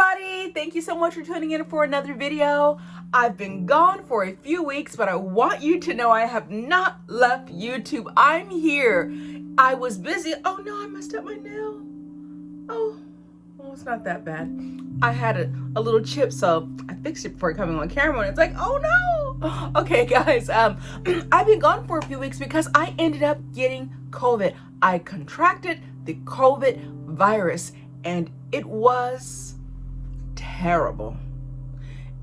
everybody, thank you so much for tuning in for another video. I've been gone for a few weeks, but I want you to know I have not left YouTube. I'm here. I was busy. Oh no, I messed up my nail. Oh, well, it's not that bad. I had a little chip, so I fixed it before coming on camera, and it's like, oh no. Okay guys, I've been gone for a few weeks because I ended up getting COVID. I contracted the COVID virus, and it was terrible.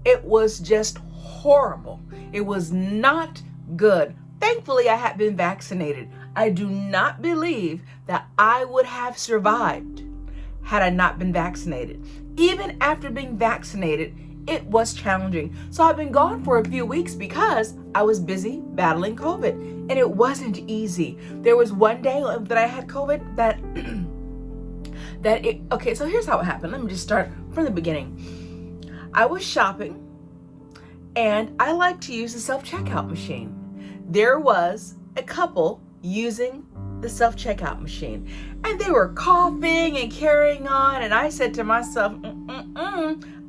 It was just horrible. It was not good. Thankfully, I had been vaccinated. I do not believe that I would have survived had I not been vaccinated. Even after being vaccinated, it was challenging. So I've been gone for a few weeks because I was busy battling COVID, and it wasn't easy. There was one day that I had COVID okay, so here's how it happened. Let me just start from the beginning. I was shopping, and I like to use the self-checkout machine. There was a couple using the self-checkout machine, and they were coughing and carrying on, and I said to myself,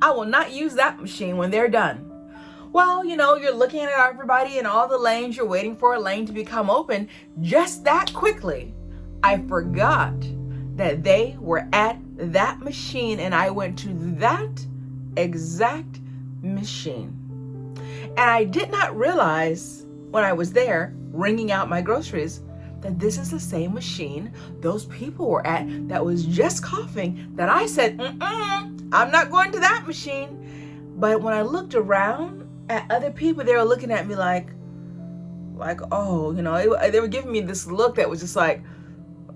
I will not use that machine when they're done. Well, you know, you're looking at everybody in all the lanes, you're waiting for a lane to become open. Just that quickly, I forgot that they were at that machine, and I went to that exact machine. And I did not realize when I was there ringing out my groceries that this is the same machine those people were at that was just coughing, that I said, I'm not going to that machine. But when I looked around at other people, they were looking at me like, oh, you know, they were giving me this look that was just like,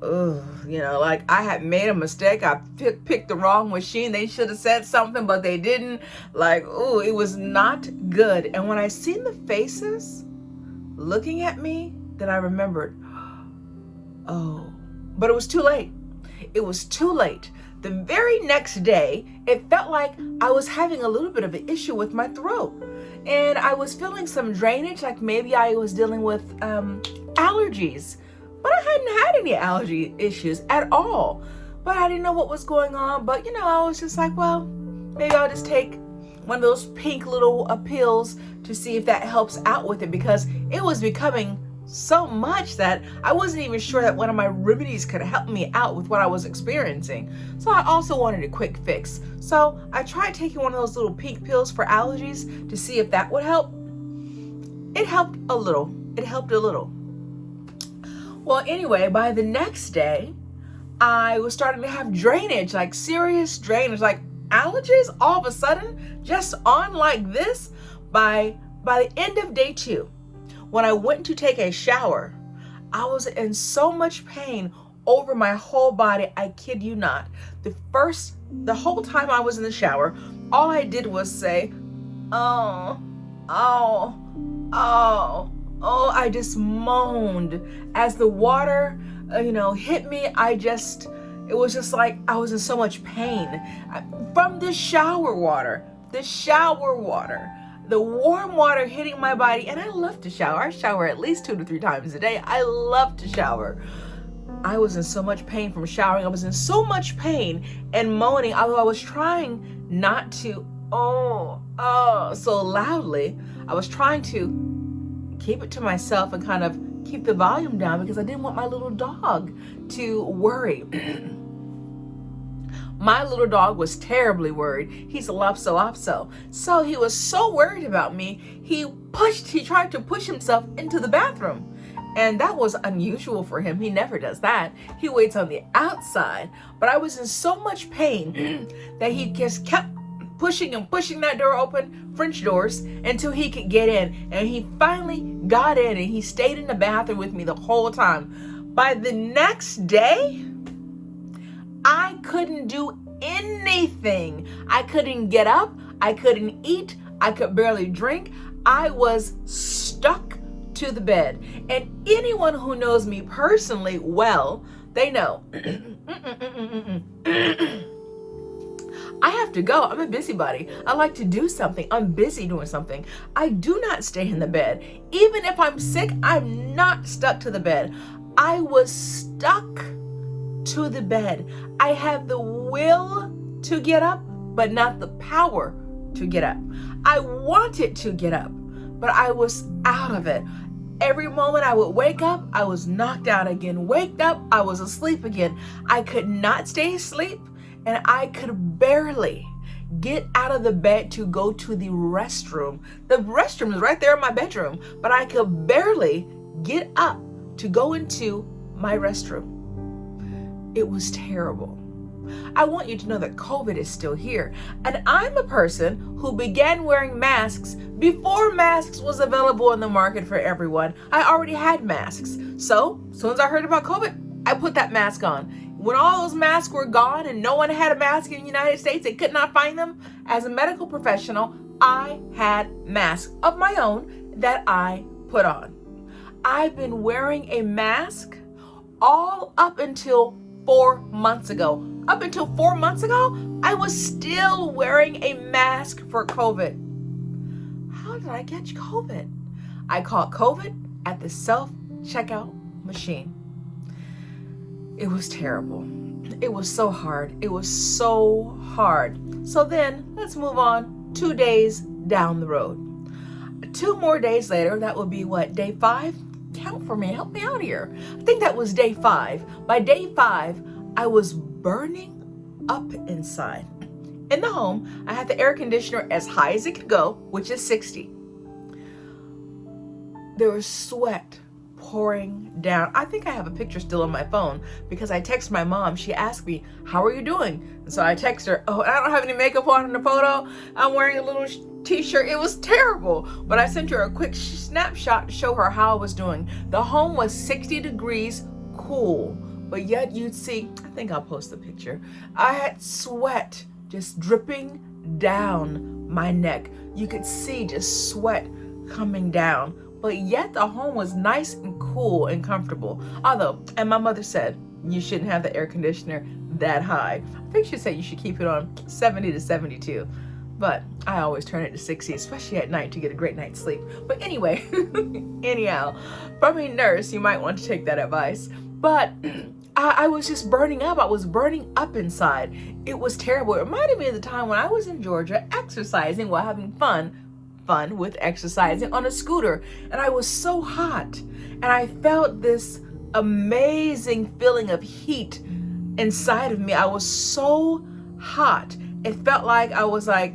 ugh, you know, like I had made a mistake. I picked the wrong machine. They should have said something, but they didn't. Like, oh, it was not good. And when I seen the faces looking at me, then I remembered, oh, but it was too late. It was too late. The very next day, it felt like I was having a little bit of an issue with my throat. And I was feeling some drainage, like maybe I was dealing with allergies. But I hadn't had any allergy issues at all. But I didn't know what was going on. But, you know, I was just like, well, maybe I'll just take one of those pink little pills to see if that helps out with it, because it was becoming so much that I wasn't even sure that one of my remedies could help me out with what I was experiencing. So I also wanted a quick fix. So I tried taking one of those little pink pills for allergies to see if that would help. It helped a little. It helped a little. Well, anyway, by the next day, I was starting to have drainage, like serious drainage, like allergies all of a sudden, just on like this. By the end of day 2, when I went to take a shower, I was in so much pain over my whole body. I kid you not. The whole time I was in the shower, all I did was say, oh, oh, oh. Oh, I just moaned as the water, hit me. It was just like I was in so much pain from the shower water, the warm water hitting my body. And I love to shower. I shower at least 2 to 3 times a day. I love to shower. I was in so much pain from showering. I was in so much pain and moaning, although I was trying not to, so loudly. I was trying to keep it to myself and kind of keep the volume down because I didn't want my little dog to worry. My little dog was terribly worried. He's a lopso. So he was so worried about me, he tried to push himself into the bathroom. And that was unusual for him. He never does that. He waits on the outside. But I was in so much pain that he just kept pushing that door open, French doors, until he could get in. And he finally got in, and he stayed in the bathroom with me the whole time. By the next day, I couldn't do anything. I couldn't get up. I couldn't eat. I could barely drink. I was stuck to the bed. And anyone who knows me personally well, they know. I have to go. I'm a busybody. I like to do something. I'm busy doing something. I do not stay in the bed. Even if I'm sick, I'm not stuck to the bed. I was stuck to the bed. I had the will to get up, but not the power to get up. I wanted to get up, but I was out of it. Every moment I would wake up, I was knocked out again. Waked up, I was asleep again. I could not stay asleep, and I could barely get out of the bed to go to the restroom. The restroom is right there in my bedroom, but I could barely get up to go into my restroom. It was terrible. I want you to know that COVID is still here. And I'm a person who began wearing masks before masks was available in the market for everyone. I already had masks. So as soon as I heard about COVID, I put that mask on. When all those masks were gone and no one had a mask in the United States, they could not find them, as a medical professional, I had masks of my own that I put on. I've been wearing a mask all up until 4 months ago. Up until 4 months ago, I was still wearing a mask for COVID. How did I catch COVID? I caught COVID at the self-checkout machine. It was terrible. It was so hard. It was so hard. So then let's move on 2 days down the road. 2 more days later, that would be what, day 5? Count for me, help me out here. I think that was day 5. By day 5, I was burning up inside. In the home, I had the air conditioner as high as it could go, which is 60. There was sweat pouring down. I think I have a picture still on my phone because I texted my mom. She asked me, how are you doing? And so I text her, oh, I don't have any makeup on in the photo. I'm wearing a little t-shirt. It was terrible. But I sent her a quick snapshot to show her how I was doing. The home was 60 degrees cool, but yet you'd see, I think I'll post the picture. I had sweat just dripping down my neck. You could see just sweat coming down. But yet the home was nice and cool and comfortable. Although, and my mother said, you shouldn't have the air conditioner that high. I think she said you should keep it on 70 to 72. But I always turn it to 60, especially at night to get a great night's sleep. But anyway, anyhow, from a nurse, you might want to take that advice. But I was just burning up. I was burning up inside. It was terrible. It reminded me of the time when I was in Georgia exercising while having fun with exercising on a scooter, and I was so hot, and I felt this amazing feeling of heat inside of me. I was so hot. It felt like I was like,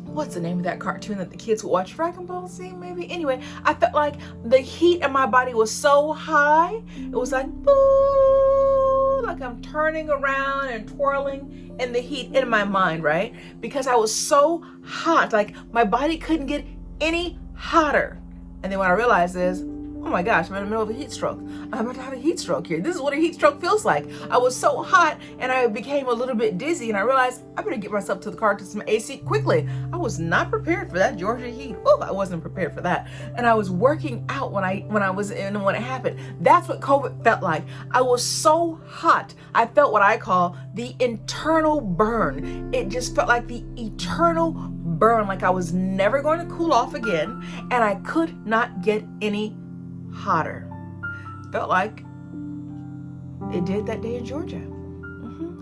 what's the name of that cartoon that the kids would watch? Dragon Ball Z, maybe? Anyway, I felt like the heat in my body was so high. It was like, boo, like I'm turning around and twirling in the heat in my mind, right? Because I was so hot, like my body couldn't get any hotter. And then what I realized is, oh my gosh, I'm in the middle of a heat stroke. I'm about to have a heat stroke here. This is what a heat stroke feels like. I was so hot and I became a little bit dizzy, and I realized I better get myself to the car to some AC quickly. I was not prepared for that Georgia heat. Oh, I wasn't prepared for that. And I was working out when it happened. That's what COVID felt like. I was so hot. I felt what I call the internal burn. It just felt like the eternal burn, like I was never going to cool off again, and I could not get any hotter. Felt like it did that day in Georgia.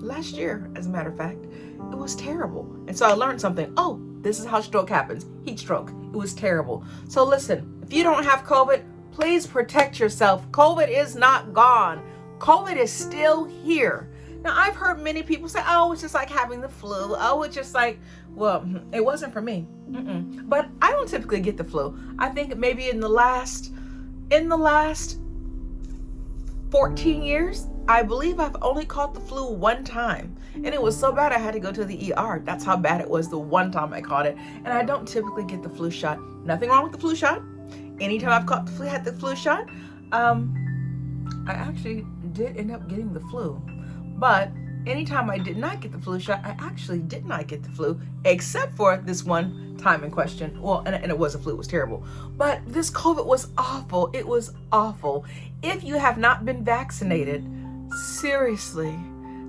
Last year, as a matter of fact. It was terrible. And so I learned something. Oh, this is how stroke happens. Heat stroke. It was terrible. So listen, if you don't have COVID, please protect yourself. COVID is not gone. COVID is still here. Now, I've heard many people say, oh, it's just like having the flu. Oh, it's just like, well, it wasn't for me. But I don't typically get the flu. I think maybe in the last 14 years, I believe I've only caught the flu one time. And it was so bad I had to go to the ER. That's how bad it was the one time I caught it. And I don't typically get the flu shot. Nothing wrong with the flu shot. Anytime I've had the flu shot, I actually did end up getting the flu. But anytime I did not get the flu shot, I actually did not get the flu, except for this one time in question. Well, and it was a flu, it was terrible. But this COVID was awful. It was awful. If you have not been vaccinated, seriously,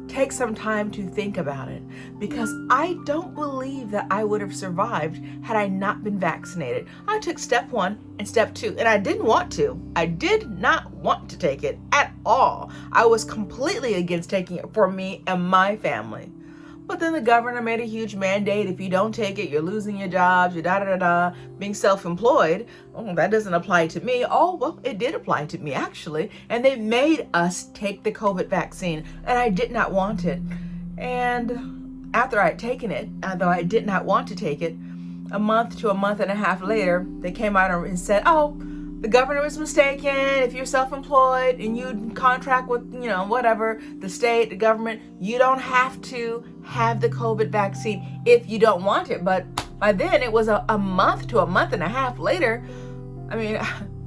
take some time to think about it, because I don't believe that I would have survived had I not been vaccinated. I took step 1 and step 2, and I didn't want to. I did not want to take it at all. I was completely against taking it for me and my family. But then the governor made a huge mandate. If you don't take it, you're losing your jobs, you're being self-employed. Oh, that doesn't apply to me. Oh, well, it did apply to me, actually. And they made us take the COVID vaccine, and I did not want it. And after I'd taken it, though I did not want to take it, a month to a month and a half later, they came out and said, oh, the governor was mistaken. If you're self-employed and you contract with, whatever, the state, the government, you don't have to have the COVID vaccine if you don't want it. But by then it was a month to a month and a half later. I mean,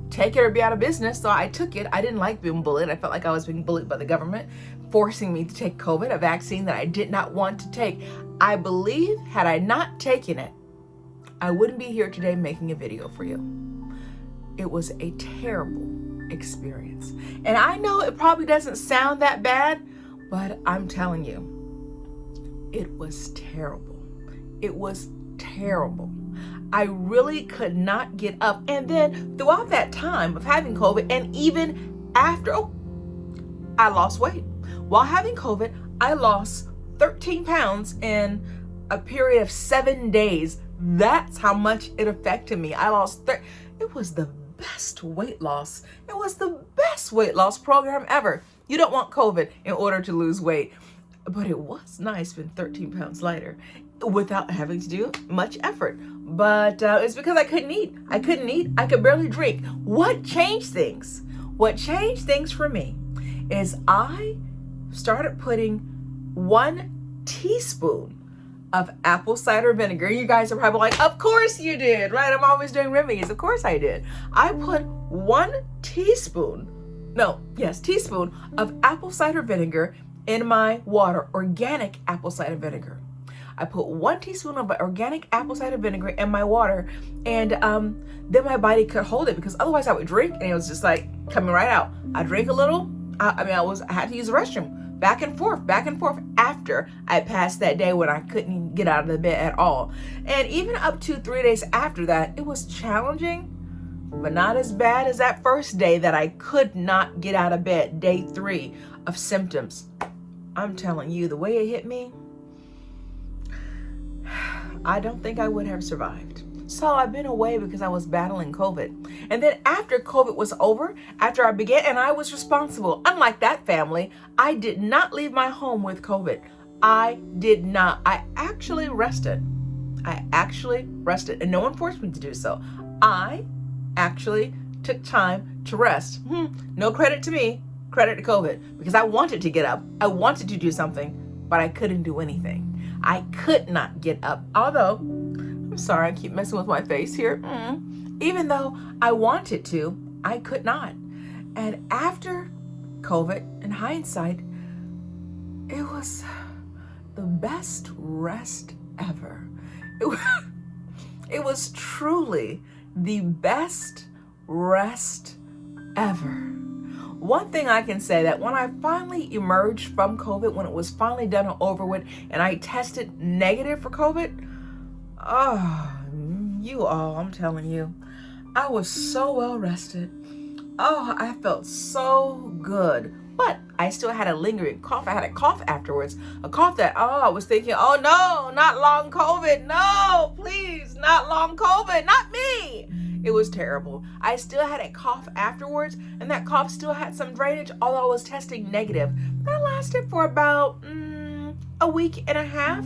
take it or be out of business. So I took it. I didn't like being bullied. I felt like I was being bullied by the government, forcing me to take COVID, a vaccine that I did not want to take. I believe had I not taken it, I wouldn't be here today making a video for you. It was a terrible experience. And I know it probably doesn't sound that bad, but I'm telling you, it was terrible. It was terrible. I really could not get up. And then throughout that time of having COVID, and even after, I lost weight. While having COVID, I lost 13 pounds in a period of 7 days. That's how much it affected me. I lost it was the best weight loss. It was the best weight loss program ever. You don't want COVID in order to lose weight, but it was nice being 13 pounds lighter without having to do much effort. But it's because I couldn't eat. I could barely drink. What changed things? What changed things for me is I started putting 1 teaspoon of apple cider vinegar. You guys are probably like, of course you did, right? I'm always doing remedies. Of course I did. I put 1 teaspoon of apple cider vinegar in my water, organic apple cider vinegar. I put 1 teaspoon of organic apple cider vinegar in my water, and then my body could hold it, because otherwise I would drink and it was just like coming right out. I drank a little. I had to use the restroom. Back and forth after I passed that day when I couldn't get out of the bed at all. And even up to 3 days after that, it was challenging, but not as bad as that first day that I could not get out of bed, day 3 of symptoms. I'm telling you, the way it hit me, I don't think I would have survived. So I've been away because I was battling COVID. And then after COVID was over, after I began, and I was responsible, unlike that family, I did not leave my home with COVID. I did not. I actually rested, and no one forced me to do so. I actually took time to rest. No credit to me, credit to COVID, because I wanted to get up. I wanted to do something, but I couldn't do anything. I could not get up, although, I'm sorry, I keep messing with my face here. Even though I wanted to, I could not. And after COVID, in hindsight, it was the best rest ever. It was truly the best rest ever. One thing I can say, that when I finally emerged from COVID, when it was finally done and over with, and I tested negative for COVID, I'm telling you, I was so well rested. I felt so good. But I still had a lingering cough. I had a cough afterwards. A cough that, I was thinking, oh no, not long COVID. No, please, not long COVID, not me. It was terrible. I still had a cough afterwards, and that cough still had some drainage, although I was testing negative. That lasted for about a week and a half.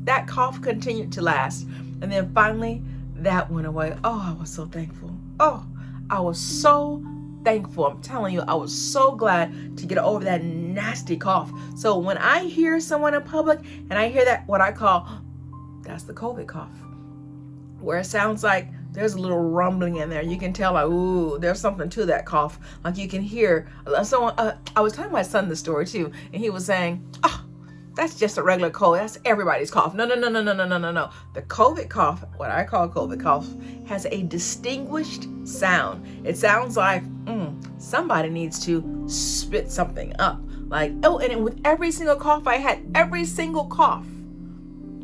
That cough continued to last. And then finally, that went away. I was so thankful. I was so thankful. I'm telling you, I was so glad to get over that nasty cough. So when I hear someone in public and I hear that, what I call, that's the COVID cough, where it sounds like there's a little rumbling in there. You can tell, like, ooh, there's something to that cough. Like you can hear someone. I was telling my son the story too, and he was saying, that's just a regular cold. That's everybody's cough. No. The COVID cough, what I call COVID cough, has a distinguished sound. It sounds like somebody needs to spit something up. Like, and with every single cough I had,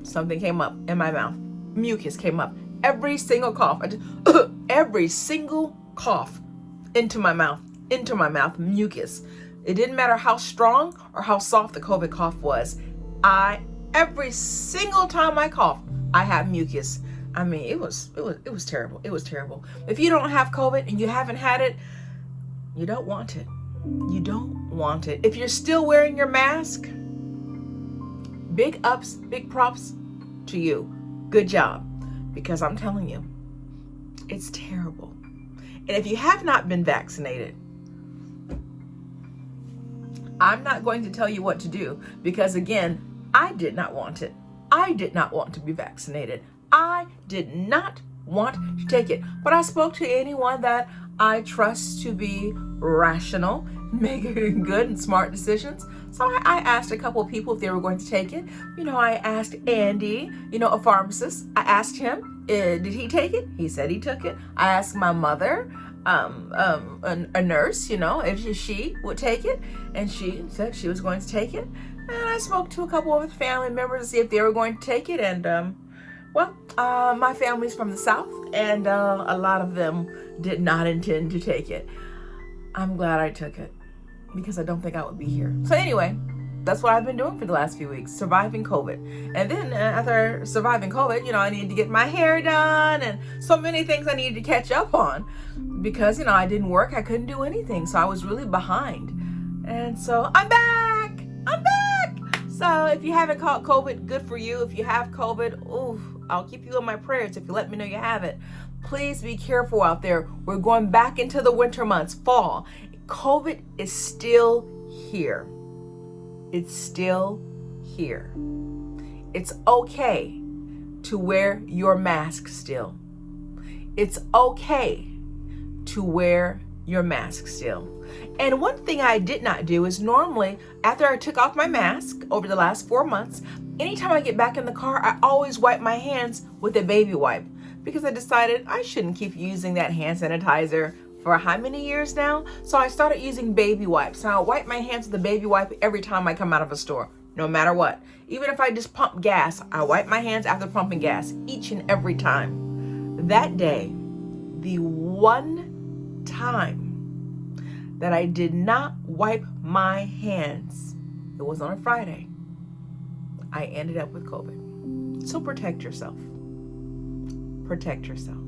something came up in my mouth. Mucus came up. Every single cough, every single cough into my mouth, mucus. It didn't matter how strong or how soft the COVID cough was. Every single time I cough, I have mucus. I mean, it was terrible. It was terrible. If you don't have COVID and you haven't had it, you don't want it. You don't want it. If you're still wearing your mask, big ups, big props to you. Good job. Because I'm telling you, it's terrible. And if you have not been vaccinated, I'm not going to tell you what to do, because again, I did not want it. I did not want to be vaccinated. I did not want to take it. But I spoke to anyone that I trust to be rational, making good and smart decisions. So I asked a couple of people if they were going to take it. I asked Andy, a pharmacist. I asked him, did he take it? He said he took it. I asked my mother, a nurse, if she would take it, and she said she was going to take it. And I spoke to a couple of family members to see if they were going to take it. And my family's from the South, and a lot of them did not intend to take it. I'm glad I took it, because I don't think I would be here. So anyway, that's what I've been doing for the last few weeks, surviving COVID. And then after surviving COVID, I needed to get my hair done and so many things I needed to catch up on, because, I didn't work. I couldn't do anything. So I was really behind. And so I'm back. So if you haven't caught COVID, good for you. If you have COVID, I'll keep you in my prayers if you let me know you have it. Please be careful out there. We're going back into the winter months, fall. COVID is still here. It's still here. It's okay to wear your mask still. It's okay to wear your mask still. And one thing I did not do is, normally after I took off my mask over the last 4 months, anytime I get back in the car, I always wipe my hands with a baby wipe, because I decided I shouldn't keep using that hand sanitizer for how many years now? So I started using baby wipes. Now I wipe my hands with a baby wipe every time I come out of a store, no matter what. Even if I just pump gas, I wipe my hands after pumping gas each and every time. That day, the one time that I did not wipe my hands, it was on a Friday, I ended up with COVID. So protect yourself. Protect yourself.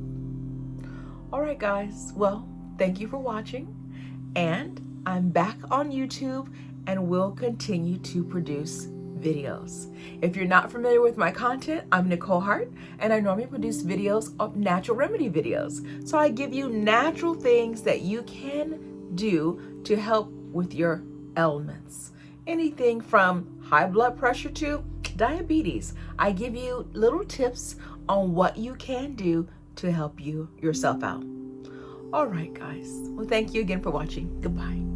All right, guys. Well, thank you for watching. And I'm back on YouTube and will continue to produce videos. If you're not familiar with my content, I'm Nicole Heart, and I normally produce videos of natural remedy videos. So I give you natural things that you can do to help with your ailments. Anything from high blood pressure to diabetes. I give you little tips on what you can do to help yourself out. All right, guys. Well, thank you again for watching. Goodbye.